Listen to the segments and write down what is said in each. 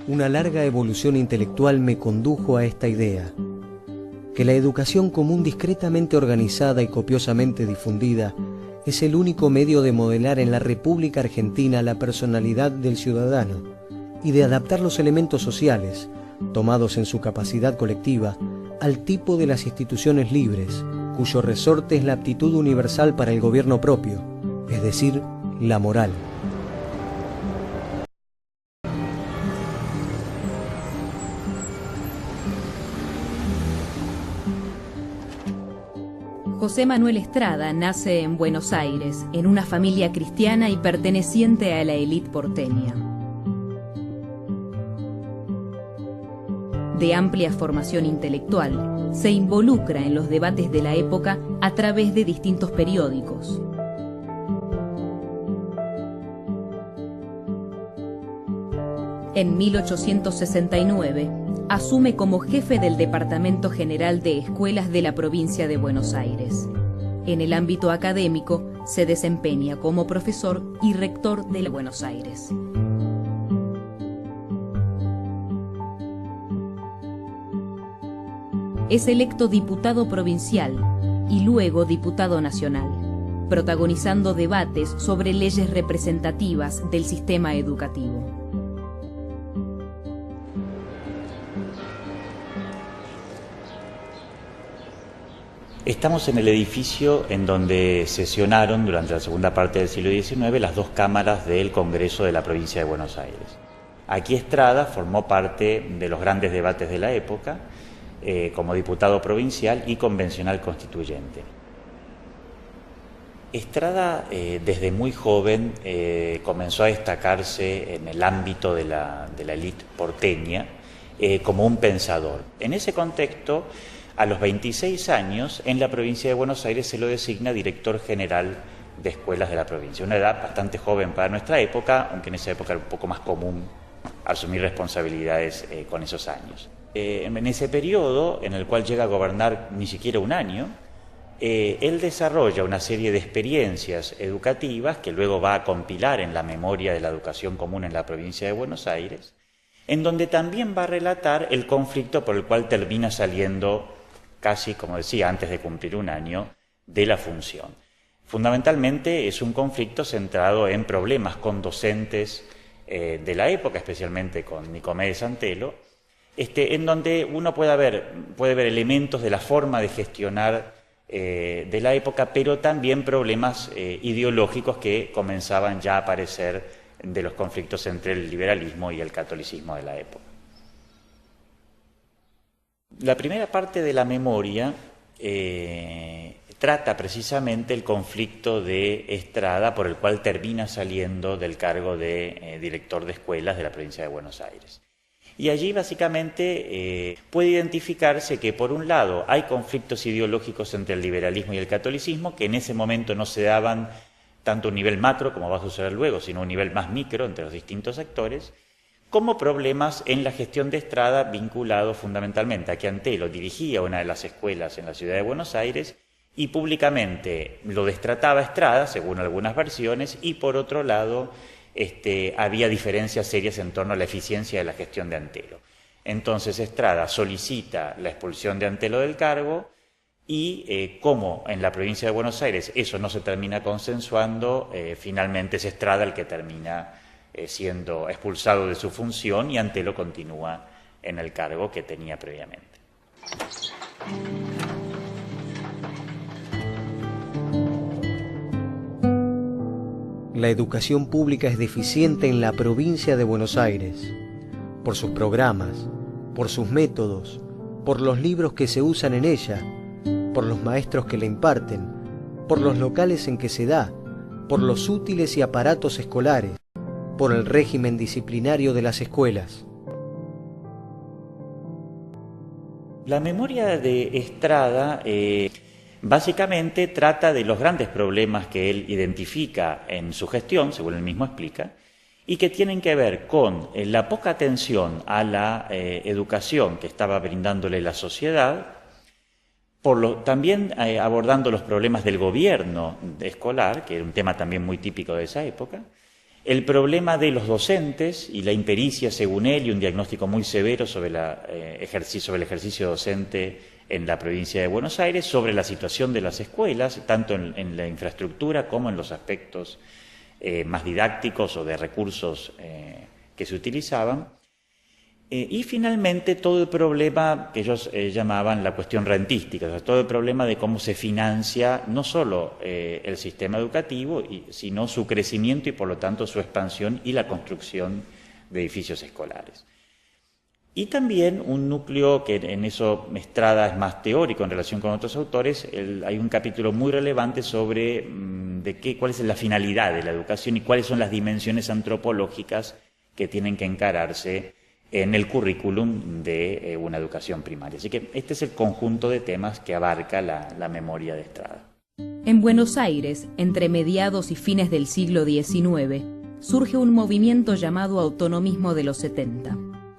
Una larga evolución intelectual me condujo a esta idea, que la educación común discretamente organizada y copiosamente difundida es el único medio de modelar en la República Argentina la personalidad del ciudadano y de adaptar los elementos sociales, tomados en su capacidad colectiva, al tipo de las instituciones libres, cuyo resorte es la aptitud universal para el gobierno propio, es decir, la moral. José Manuel Estrada nace en Buenos Aires, en una familia cristiana y perteneciente a la élite porteña. De amplia formación intelectual, se involucra en los debates de la época a través de distintos periódicos. En 1869, asume como jefe del Departamento General de Escuelas de la provincia de Buenos Aires. En el ámbito académico, se desempeña como profesor y rector de Buenos Aires. Es electo diputado provincial y luego diputado nacional, protagonizando debates sobre leyes representativas del sistema educativo. Estamos en el edificio en donde sesionaron durante la segunda parte del siglo XIX las dos cámaras del Congreso de la provincia de Buenos Aires. Aquí Estrada formó parte de los grandes debates de la época como diputado provincial y convencional constituyente. Estrada desde muy joven comenzó a destacarse en el ámbito de la élite porteña como un pensador. En ese contexto, a los 26 años, en la provincia de Buenos Aires se lo designa director general de escuelas de la provincia. Una edad bastante joven para nuestra época, aunque en esa época era un poco más común asumir responsabilidades con esos años. En ese periodo, en el cual llega a gobernar ni siquiera un año, él desarrolla una serie de experiencias educativas que luego va a compilar en la memoria de la educación común en la provincia de Buenos Aires, en donde también va a relatar el conflicto por el cual termina saliendo casi, como decía, antes de cumplir un año, de la función. Fundamentalmente es un conflicto centrado en problemas con docentes de la época, especialmente con Nicomedes Santelo, en donde uno puede ver elementos de la forma de gestionar de la época, pero también problemas ideológicos que comenzaban ya a aparecer de los conflictos entre el liberalismo y el catolicismo de la época. La primera parte de la memoria trata precisamente el conflicto de Estrada por el cual termina saliendo del cargo de director de escuelas de la provincia de Buenos Aires. Y allí básicamente puede identificarse que por un lado hay conflictos ideológicos entre el liberalismo y el catolicismo que en ese momento no se daban tanto a un nivel macro, como va a suceder luego, sino a un nivel más micro entre los distintos sectores, como problemas en la gestión de Estrada vinculados fundamentalmente a que Antelo dirigía una de las escuelas en la ciudad de Buenos Aires y públicamente lo destrataba Estrada, según algunas versiones, y por otro lado había diferencias serias en torno a la eficiencia de la gestión de Antelo. Entonces Estrada solicita la expulsión de Antelo del cargo y como en la provincia de Buenos Aires eso no se termina consensuando, finalmente es Estrada el que termina siendo expulsado de su función y Antelo continúa en el cargo que tenía previamente. La educación pública es deficiente en la provincia de Buenos Aires, por sus programas, por sus métodos, por los libros que se usan en ella, por los maestros que la imparten, por los locales en que se da, por los útiles y aparatos escolares, por el régimen disciplinario de las escuelas. La memoria de Estrada básicamente trata de los grandes problemas que él identifica en su gestión, según él mismo explica, y que tienen que ver con la poca atención a la educación que estaba brindándole la sociedad, también abordando los problemas del gobierno escolar, que era un tema también muy típico de esa época, el problema de los docentes y la impericia, según él, y un diagnóstico muy severo sobre el ejercicio docente en la provincia de Buenos Aires, sobre la situación de las escuelas, tanto en la infraestructura como en los aspectos más didácticos o de recursos que se utilizaban. Y finalmente todo el problema que ellos llamaban la cuestión rentística, o sea, todo el problema de cómo se financia no solo el sistema educativo, sino su crecimiento y por lo tanto su expansión y la construcción de edificios escolares. Y también un núcleo que en eso Estrada es más teórico en relación con otros autores, hay un capítulo muy relevante sobre cuál es la finalidad de la educación y cuáles son las dimensiones antropológicas que tienen que encararse en el currículum de una educación primaria. Así que este es el conjunto de temas que abarca la memoria de Estrada. En Buenos Aires, entre mediados y fines del siglo XIX, surge un movimiento llamado Autonomismo de los 70.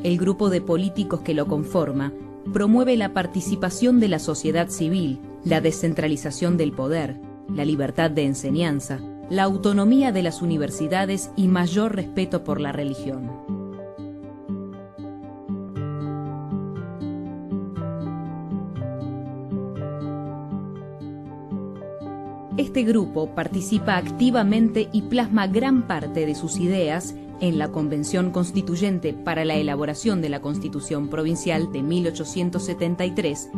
El grupo de políticos que lo conforma promueve la participación de la sociedad civil, la descentralización del poder, la libertad de enseñanza, la autonomía de las universidades y mayor respeto por la religión. Este grupo participa activamente y plasma gran parte de sus ideas en la Convención Constituyente para la elaboración de la Constitución Provincial de 1873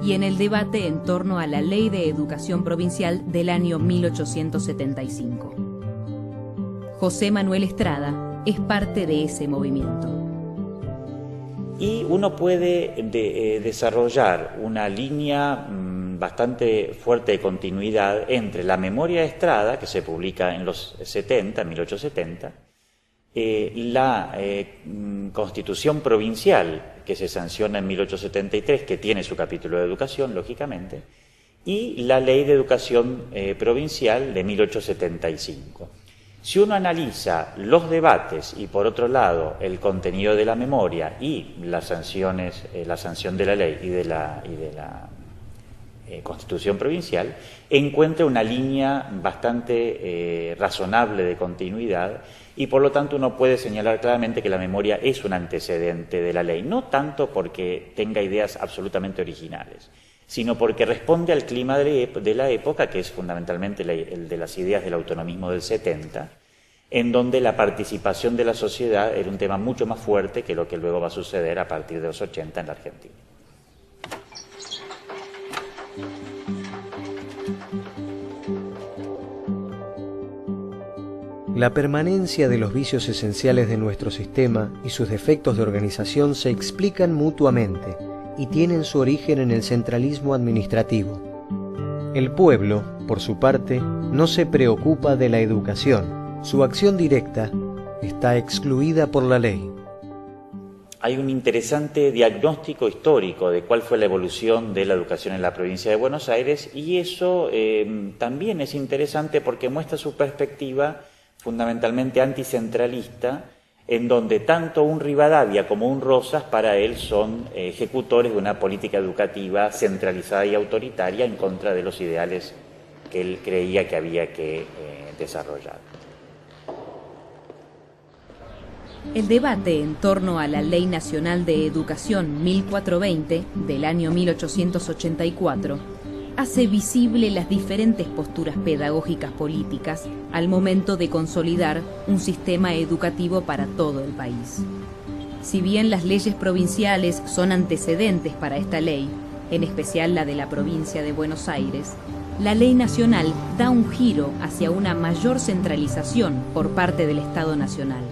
y en el debate en torno a la Ley de Educación Provincial del año 1875. José Manuel Estrada es parte de ese movimiento. Y uno puede desarrollar una línea bastante fuerte de continuidad entre la memoria de Estrada, que se publica en los 70, 1870, la Constitución Provincial, que se sanciona en 1873, que tiene su capítulo de educación, lógicamente, y la Ley de Educación Provincial de 1875. Si uno analiza los debates y, por otro lado, el contenido de la memoria y las sanciones, la sanción de la ley y de la Constitución Provincial, encuentra una línea bastante razonable de continuidad y, por lo tanto, uno puede señalar claramente que la memoria es un antecedente de la ley, no tanto porque tenga ideas absolutamente originales, sino porque responde al clima de la época, que es fundamentalmente el de las ideas del autonomismo del 70, en donde la participación de la sociedad era un tema mucho más fuerte que lo que luego va a suceder a partir de los 80 en la Argentina. La permanencia de los vicios esenciales de nuestro sistema y sus defectos de organización se explican mutuamente y tienen su origen en el centralismo administrativo. El pueblo, por su parte, no se preocupa de la educación. Su acción directa está excluida por la ley. Hay un interesante diagnóstico histórico de cuál fue la evolución de la educación en la provincia de Buenos Aires y eso también es interesante porque muestra su perspectiva fundamentalmente anticentralista, en donde tanto un Rivadavia como un Rosas para él son ejecutores de una política educativa centralizada y autoritaria en contra de los ideales que él creía que había que desarrollar. El debate en torno a la Ley Nacional de Educación 1420 del año 1884 hace visible las diferentes posturas pedagógicas políticas al momento de consolidar un sistema educativo para todo el país. Si bien las leyes provinciales son antecedentes para esta ley, en especial la de la provincia de Buenos Aires, la ley nacional da un giro hacia una mayor centralización por parte del Estado nacional.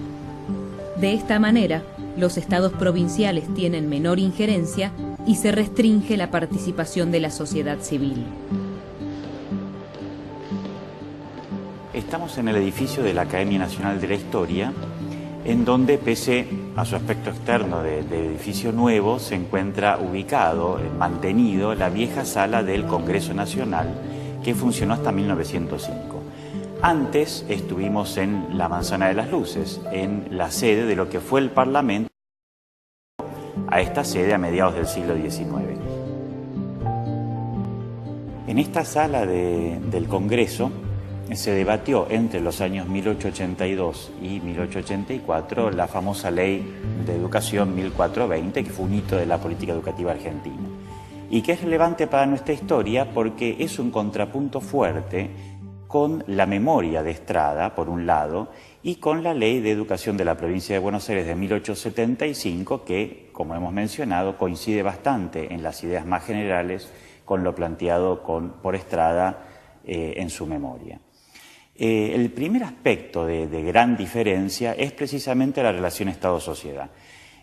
De esta manera, los estados provinciales tienen menor injerencia y se restringe la participación de la sociedad civil. Estamos en el edificio de la Academia Nacional de la Historia, en donde, pese a su aspecto externo de edificio nuevo, se encuentra ubicado, mantenido, la vieja sala del Congreso Nacional, que funcionó hasta 1905. Antes estuvimos en la Manzana de las Luces, en la sede de lo que fue el Parlamento, a esta sede a mediados del siglo XIX. En esta sala del Congreso se debatió entre los años 1882 y 1884 la famosa Ley de Educación 1420, que fue un hito de la política educativa argentina, y que es relevante para nuestra historia porque es un contrapunto fuerte con la memoria de Estrada, por un lado, y con la Ley de Educación de la Provincia de Buenos Aires de 1875, que, como hemos mencionado, coincide bastante en las ideas más generales con lo planteado por Estrada en su memoria. El primer aspecto de gran diferencia es precisamente la relación Estado-sociedad.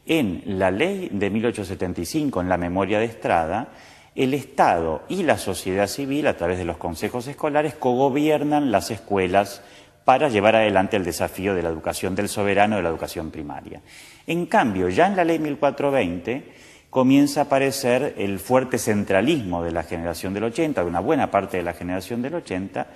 En la Ley de 1875, en la memoria de Estrada, el Estado y la sociedad civil, a través de los consejos escolares, cogobiernan las escuelas para llevar adelante el desafío de la educación del soberano, de la educación primaria. En cambio, ya en la Ley 1420 comienza a aparecer el fuerte centralismo de la generación del 80, de una buena parte de la generación del 80,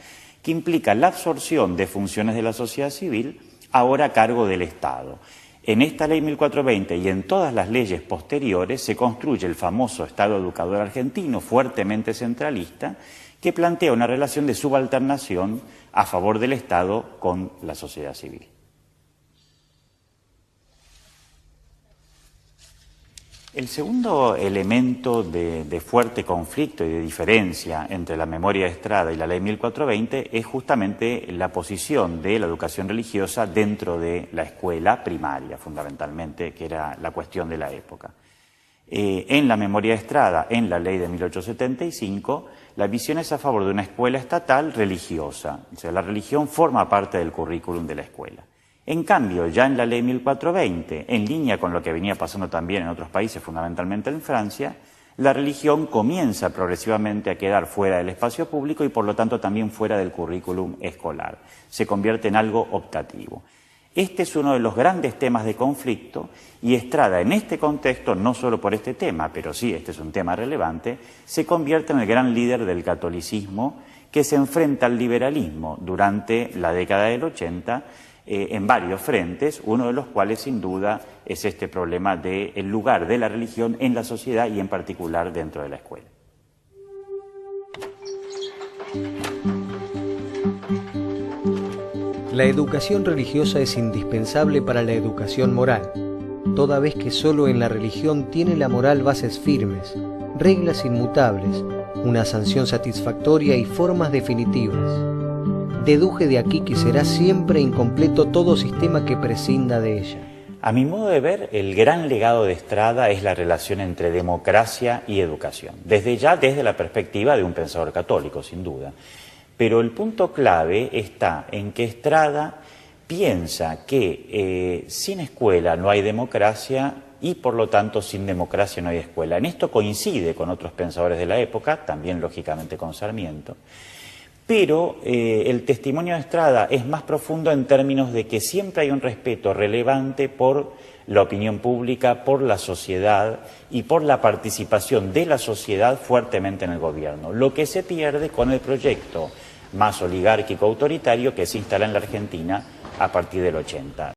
que implica la absorción de funciones de la sociedad civil ahora a cargo del Estado. En esta Ley 1420 y en todas las leyes posteriores se construye el famoso Estado educador argentino, fuertemente centralista, que plantea una relación de subalternación a favor del Estado con la sociedad civil. El segundo elemento de fuerte conflicto y de diferencia entre la memoria de Estrada y la Ley 1420 es justamente la posición de la educación religiosa dentro de la escuela primaria, fundamentalmente, que era la cuestión de la época. En la memoria de Estrada, en la Ley de 1875, la visión es a favor de una escuela estatal religiosa, o sea, la religión forma parte del currículum de la escuela. En cambio, ya en la Ley 1420, en línea con lo que venía pasando también en otros países, fundamentalmente en Francia, la religión comienza progresivamente a quedar fuera del espacio público y por lo tanto también fuera del currículum escolar. Se convierte en algo optativo. Este es uno de los grandes temas de conflicto y Estrada en este contexto, no solo por este tema, pero sí, este es un tema relevante, se convierte en el gran líder del catolicismo que se enfrenta al liberalismo durante la década del 80 en varios frentes, uno de los cuales sin duda es este problema del lugar de la religión en la sociedad y en particular dentro de la escuela. La educación religiosa es indispensable para la educación moral, toda vez que solo en la religión tiene la moral bases firmes, reglas inmutables, una sanción satisfactoria y formas definitivas. Deduje de aquí que será siempre incompleto todo sistema que prescinda de ella. A mi modo de ver, el gran legado de Estrada es la relación entre democracia y educación, desde la perspectiva de un pensador católico, sin duda. Pero el punto clave está en que Estrada piensa que sin escuela no hay democracia y por lo tanto sin democracia no hay escuela. En esto coincide con otros pensadores de la época, también lógicamente con Sarmiento. Pero el testimonio de Estrada es más profundo en términos de que siempre hay un respeto relevante por la opinión pública, por la sociedad y por la participación de la sociedad fuertemente en el gobierno, lo que se pierde con el proyecto más oligárquico autoritario que se instala en la Argentina a partir del 80.